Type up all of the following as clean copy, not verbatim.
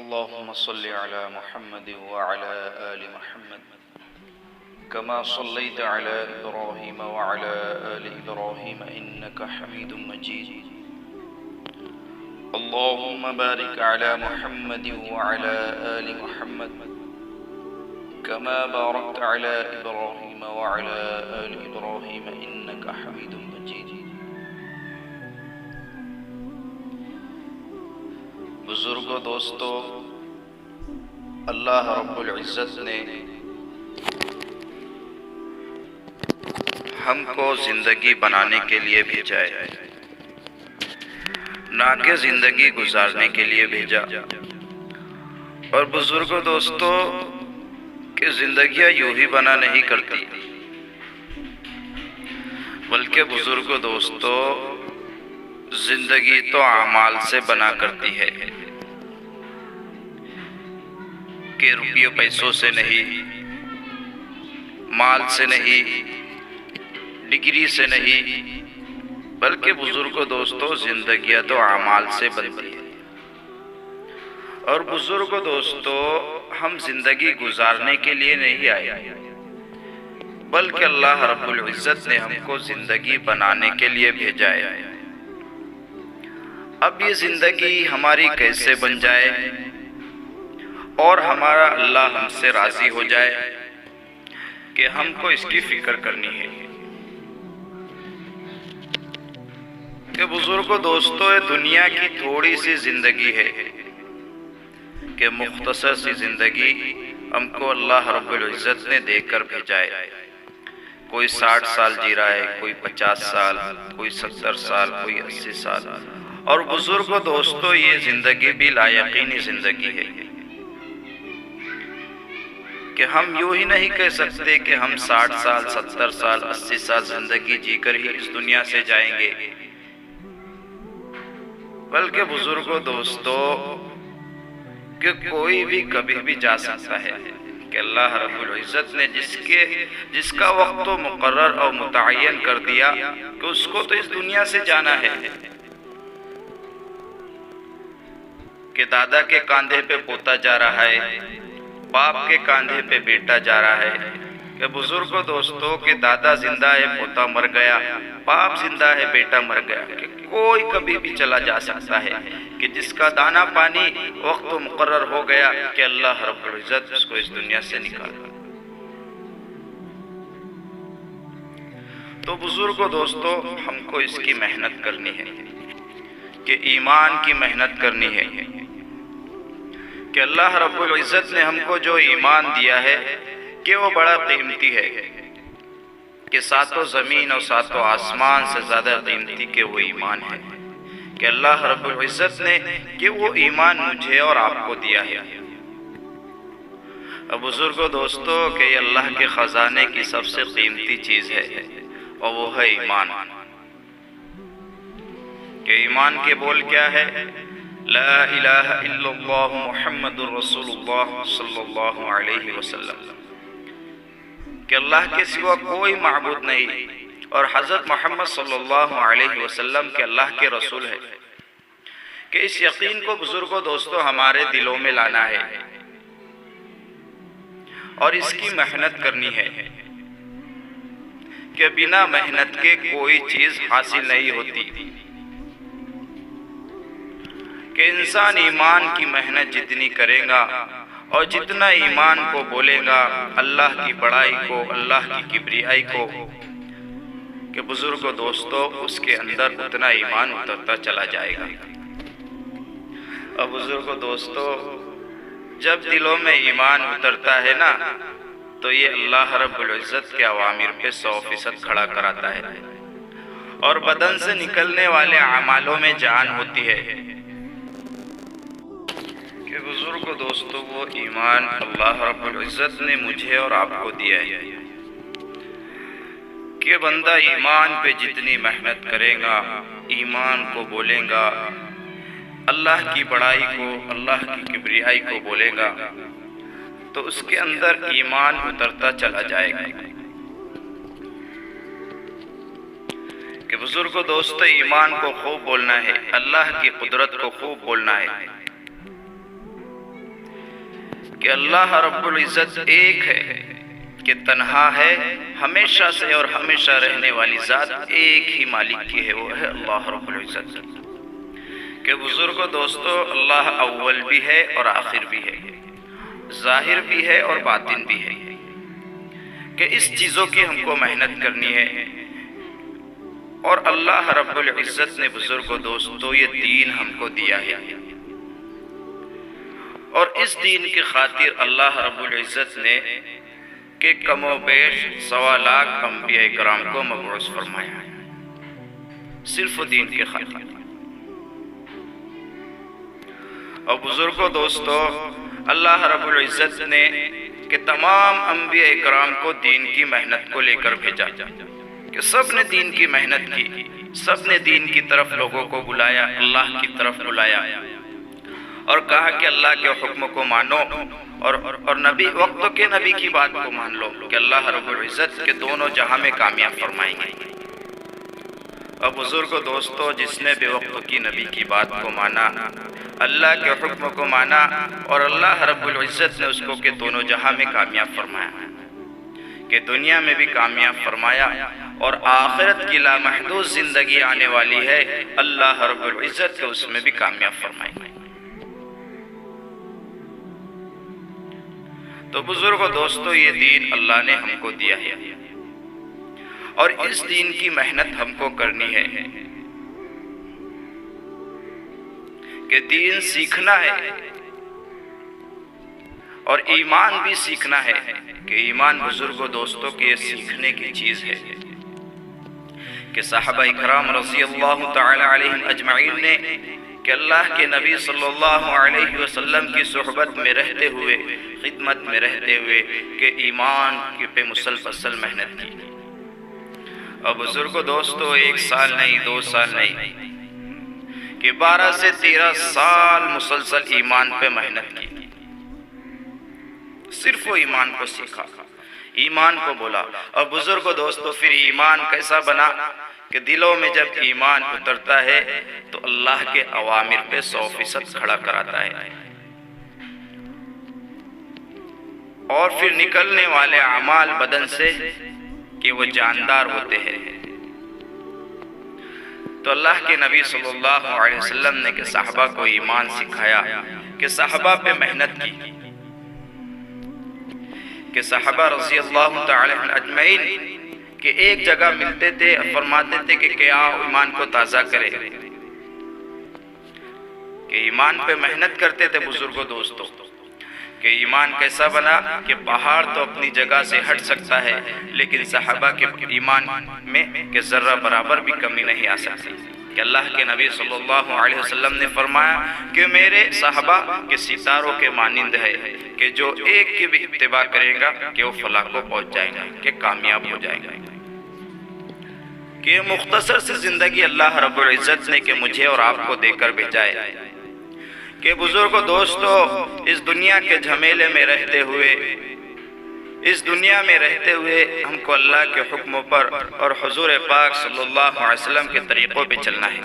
अल्लाहुम्मा सल्लि अला मुहम्मद व अला आलि मुहम्मद कमा सल्लैत अला इब्राहीम व अला आलि इब्राहीम इन्नका हमीदुम मजीद। अल्लाहुम्मा बारिक अला मुहम्मद व अला आलि मुहम्मद कमा बारकत अला इब्राहीम व अला आलि इब्राहीम इन्नका हमीदुम मजीद। बुजुर्गों, दोस्तों, अल्लाह रब्बुल इज़्ज़त ने हमको जिंदगी बनाने के लिए भेजा है, ना कि जिंदगी गुजारने के लिए भेजा। और बुजुर्गों, दोस्तों, कि जिंदगियां यूं ही बना नहीं करती, बल्कि बुजुर्गों, दोस्तों, जिंदगी तो अमाल से बना करती है कि रुपयों पैसों से नहीं, माल से नहीं, डिग्री से नहीं, बल्कि बुजुर्गों, दोस्तों, जिंदगियां तो अमाल से बनती है। और बुजुर्गों, दोस्तों, हम जिंदगी गुजारने के लिए नहीं आए, बल्कि अल्लाह रब्बुल इज़्ज़त ने हमको जिंदगी बनाने के लिए भेजा है। अब ये जिंदगी हमारी कैसे बन जाए और हमारा अल्लाह हमसे राजी हो जाए कि हमको इसकी फिक्र करनी है। कि बुजुर्गों, दोस्तों, ये दुनिया की थोड़ी सी जिंदगी है कि मुख्तसर सी जिंदगी हमको अल्लाह रब्बुल इज़्ज़त ने देकर भेजा है। कोई 60 साल जी रहा है, कोई 50 साल, कोई 70 साल, कोई 80 साल। और बुजुर्गों, दोस्तों, ये जिंदगी भी लायकीनी जिंदगी है कि हम यूं ही नहीं कह सकते कि हम 60 साल, 70 साल, 80 साल जिंदगी जीकर ही इस दुनिया से जाएंगे। बल्कि बुजुर्गों, दोस्तों, कि कोई भी कभी भी जा सकता है कि अल्लाह रब्बुल इज़्ज़त ने जिसका वक्त तो मुकर्रर और मुतय्यन कर दिया कि उसको तो इस दुनिया से जाना है। कि दादा के कांधे पे पोता जा रहा है, बाप के कांधे पे बेटा जा रहा है। कि बुजुर्गों, दोस्तों, के दादा जिंदा है, पोता मर गया, बाप जिंदा है, बेटा मर गया। कि कोई कभी भी चला जा सकता है कि जिसका दाना पानी वक्त मुकर्रर हो गया कि अल्लाह रब्बुल इज़्ज़त उसको इस दुनिया से निकाला। तो बुजुर्गों, दोस्तों, हमको इसकी मेहनत करनी है कि ईमान की मेहनत करनी है कि अल्लाह रब्बुल इज़्ज़त ने हमको जो ईमान दिया है कि वो बड़ा कीमती है कि सातों ज़मीन और सातों आसमान से ज़्यादा कीमती के वो ईमान है कि अल्लाह रब्बुल इज़्ज़त ने कि वो ईमान मुझे और आपको दिया है। अब बुजुर्गों, दोस्तों, कि अल्लाह के ख़जाने की सबसे कीमती चीज़ है और वो है ईमान। कि ईमान के बोल क्या है? ला इलाहा इल्लल्लाह मुहम्मदुर रसूलुल्लाह सल्लल्लाहु अलैहि वसल्लम। कि अल्लाह के सिवा कोई माबूद नहीं और हज़रत मोहम्मद सल्लल्लाहु अलैहि वसल्लम के अल्लाह के रसूल है। कि इस यकीन को बुजुर्गों, दोस्तों, हमारे दिलों में लाना है और इसकी मेहनत करनी है कि बिना मेहनत के कोई चीज़ हासिल नहीं होती। कि इंसान ईमान की मेहनत जितनी करेगा और जितना ईमान को बोलेगा, अल्लाह की बड़ाई को, अल्लाह की किबरियाई को, कि बुजुर्गों, दोस्तों, उसके अंदर उतना ईमान उतरता चला जाएगा। और बुजुर्गों, दोस्तों, जब दिलों में ईमान उतरता है ना, तो ये अल्लाह रब्बुल इज़्ज़त के अवामिर पे 100% खड़ा कराता है और बदन से निकलने वाले अमालों में जान होती है। कि बुजुर्गों, दोस्तों, वो ईमान अल्लाह रब्बुल इज़्ज़त ने मुझे और आपको दिया है कि बंदा ईमान पे जितनी मेहनत करेगा, ईमान को बोलेगा, अल्लाह की बड़ाई को, अल्लाह की किबरियाई को बोलेगा, तो उसके अंदर ईमान उतरता चला जाएगा। कि बुजुर्गों, दोस्तों, ईमान को खूब बोलना है, अल्लाह की कुदरत को खूब बोलना है कि अल्लाह रब्बुल इज़्ज़त एक है, कि तन्हा है, हमेशा से और हमेशा रहने वाली ज़ात एक ही मालिक की है, वो है अल्लाह रब्बुल इज़्ज़त। कि बुजुर्गो दोस्तों, अल्लाह अव्वल भी है और आखिर भी है, ज़ाहिर भी है और बातिन भी है, कि इस चीज़ों की हमको मेहनत करनी है। और अल्लाह रब्बुल इज़्ज़त ने बुजुर्गो दोस्तों ये दीन हमको दिया है, और इस दीन की खातिर अल्लाह रब्बुल इज़्ज़त ने के कमो बेश 1.25 लाख अंबिया इकराम को मबऊस फरमाया है, सिर्फ दीन के खातिर। और बुजुर्गो दोस्तों, अल्लाह रब्बुल इज़्ज़त ने कि तमाम अंबिया इकराम को दीन की मेहनत को लेकर भेजा, कि सब ने दीन की मेहनत की, सब ने दीन की तरफ लोगों को बुलाया, अल्लाह की तरफ बुलाया, और कहा कि अल्लाह के हुक्म को मानो और नबी वक्त के नबी की बात को मान लो, कि अल्लाह रब्बुल इज़्ज़त के दोनों जहां में कामयाब फरमाएंगे। और बुजुर्गो दोस्तों, जिसने भी वक्त की नबी की बात को माना, अल्लाह के हुक्म को माना, और अल्लाह रब्बुल इज़्ज़त ने उसको के दोनों जहां में कामयाब फरमाया, कि दुनिया में भी कामयाब फरमाया, और आखिरत की लामहदूद जिंदगी आने वाली है, अल्लाह रब्बुल इज़्ज़त के उसमें भी कामयाब फरमाएंगे। तो बुजुर्गो दोस्तों, ये दीन अल्लाह ने हमको दिया है, और इस दीन की मेहनत हमको करनी है, कि दीन सीखना है और ईमान भी सीखना है। कि ईमान बुजुर्गो दोस्तों के सीखने की चीज है, कि सहाबा इकराम रज़ी अल्लाह तआला अलैहिम अजमईन ने कि अल्लाह के नबी सल्लल्लाहु अलैहि वसल्लम की सोहबत में रहते हुए, खिदमत में रहते हुए, कि ईमान पे मुसलसल मेहनत की। और बुजुर्गो दोस्तों, 1 साल नहीं, 2 साल नहीं, कि 12 से 13 साल मुसलसल ईमान पे मेहनत की, सिर्फ वो ईमान को सीखा, ईमान को बोला। और बुजुर्गो दोस्तों, फिर ईमान कैसा बना कि दिलों में जब ईमान उतरता है तो अल्लाह के अवामिर पे 100% खड़ा कराता है, और फिर निकलने वाले अमाल बदन से कि वो जानदार होते हैं। तो अल्लाह के नबी सल्लल्लाहु अलैहि वसल्लम ने कि साहबा को ईमान सिखाया, कि साहबा पे मेहनत की, कि साहबा रज़ी अल्लाह तआला अजमईन कि एक जगह मिलते थे, फरमाते थे कि क्या ईमान को ताज़ा करे, कि ईमान पे मेहनत करते थे। बुजुर्गों दोस्तों, कि ईमान कैसा बना कि पहाड़ तो अपनी जगह से हट सकता है, लेकिन सहाबा के ईमान में कि जर्रा बराबर भी कमी नहीं आ सकती। कि अल्लाह के नबी सल्लल्लाहु अलैहि वसल्लम ने फरमाया कि मेरे सहाबा के सितारों के मानिंद है, कि जो एक की भी इत्तिबा करेगा कि वो फलाह को पहुंच जाएगा, कि कामयाब हो जाएगा। कि मुख्तसर सी जिंदगी अल्लाह रब्बुल इज़्ज़त ने कि मुझे और आपको देकर भेजा है। कि बुजुर्गों दोस्तों, इस दुनिया के झमेले में रहते हुए, इस दुनिया में रहते हुए हमको अल्लाह के हुक्मों पर और हुजूर पाक सल्लल्लाहु अलैहि वसल्लम के तरीक़ों पे चलना है।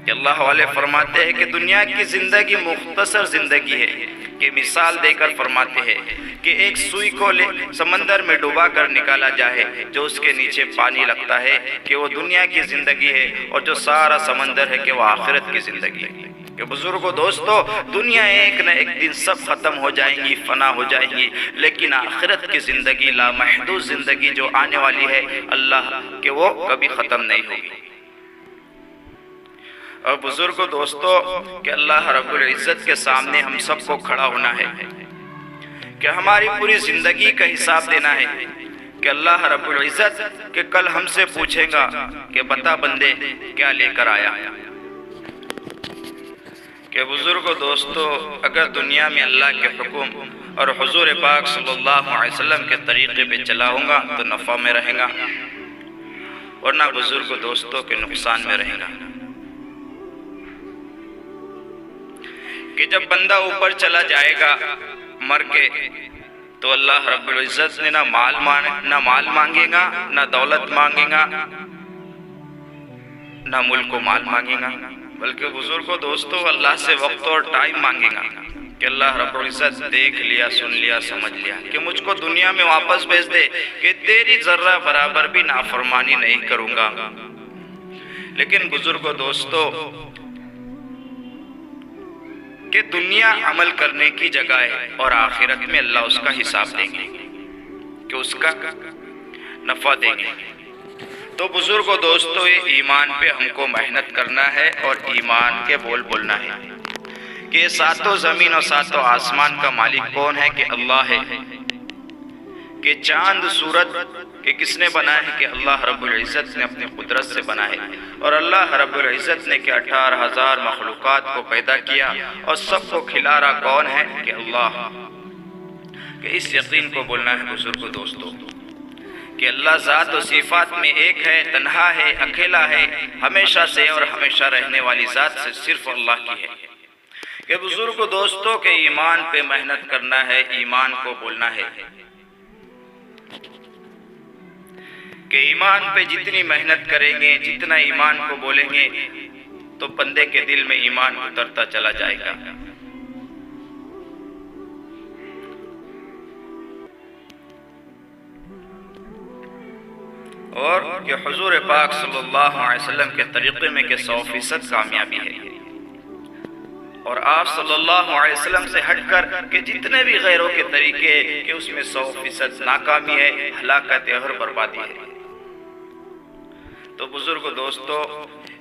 कि अल्लाह वाले फरमाते हैं कि दुनिया की जिंदगी मुख्तसर जिंदगी है। कि मिसाल देकर फरमाते हैं कि एक सुई को समंदर में डुबा कर निकाला जाए, जो उसके नीचे पानी लगता है कि वो दुनिया की जिंदगी है, और जो सारा समंदर है कि वो आखिरत की जिंदगी है। कि बुजुर्गों दोस्तों, दुनिया एक न एक दिन सब खत्म हो जाएंगी, फना हो जाएंगी, लेकिन आखिरत की जिंदगी, लामहदूद जिंदगी जो आने वाली है अल्लाह के, वो कभी खत्म नहीं होगी। और बुजुर्गों दोस्तों, कि अल्लाह रब्बुल इज़्ज़त के सामने हम सबको खड़ा होना है, कि हमारी पूरी जिंदगी का हिसाब देना है। कि अल्लाह रब्बुल इज़्ज़त के कल हमसे पूछेगा कि बता बंदे क्या लेकर आया। कि बुजुर्गों दोस्तों, अगर दुनिया में अल्लाह के हुक्म और हुजूर पाक सल्लल्लाहु अलैहि वसल्लम के तरीक़े पे चला होगा तो नफ़ा में रहेगा, वरना बुजुर्गों दोस्तों के नुकसान में रहेगा। कि जब बंदा ऊपर चला जाएगा मर के, तो अल्लाह रब्बुल इज़्ज़त ने ना माल मांगेगा, ना दौलत मांगेगा, ना मुल्क को माल मांगेगा, बल्कि बुजुर्गों दोस्तों अल्लाह से वक्त और टाइम मांगेगा। कि अल्लाह रब्बुल इज़्ज़त देख लिया, सुन लिया, समझ लिया कि मुझको दुनिया में वापस भेज दे कि तेरी जर्रा बराबर भी नाफरमानी नहीं करूँगा। लेकिन बुजुर्गों, दोस्तों, कि दुनिया अमल करने की जगह है और आखिरत में अल्लाह उसका हिसाब देंगे, कि उसका नफ़ा देंगे। तो बुजुर्गों, दोस्तों, ये ईमान पे हमको मेहनत करना है और ईमान के बोल बोलना है कि सातों ज़मीन और सातों आसमान का मालिक कौन है, कि अल्लाह है। कि चांद सूरज कि किसने बनाया है, कि अल्लाह रब्बुल इज़्ज़त ने अपनी कुदरत से बनाया है। और अल्लाह रब्बुल इज़्ज़त ने कि 18,000 मखलूक़ात को पैदा किया और सबको खिला रहा कौन है, कि अल्लाह। कि इस यकीन को बोलना है बुजुर्गों, दोस्तों, कि अल्लाह ज़ात और सिफ़ात में एक है, तन्हा है, अकेला है, हमेशा से और हमेशा रहने वाली ज़ात से सिर्फ अल्लाह की है। कि बुजुर्गों, दोस्तों, के ईमान पे मेहनत करना है, ईमान को बोलना है कि ईमान पे जितनी मेहनत करेंगे, जितना ईमान को बोलेंगे, तो बंदे के दिल में ईमान उतरता चला जाएगा। और कि हुजूर पाक सल्लल्लाहु अलैहि वसल्लम के तरीक़े में कि 100% कामयाबी है। और आप सल्लल्लाहु अलैहि वसल्लम से हटकर के जितने भी गैरों के तरीके कि उसमें 100% नाकामी है, हलाकत है और बर्बादी है। तो बुजुर्गों, दोस्तों,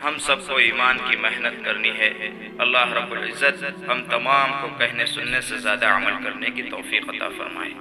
हम सबको ईमान की मेहनत करनी है। अल्लाह रब्बुल इज़्ज़त हम तमाम को कहने सुनने से ज़्यादा अमल करने की तौफीक अता फरमाए।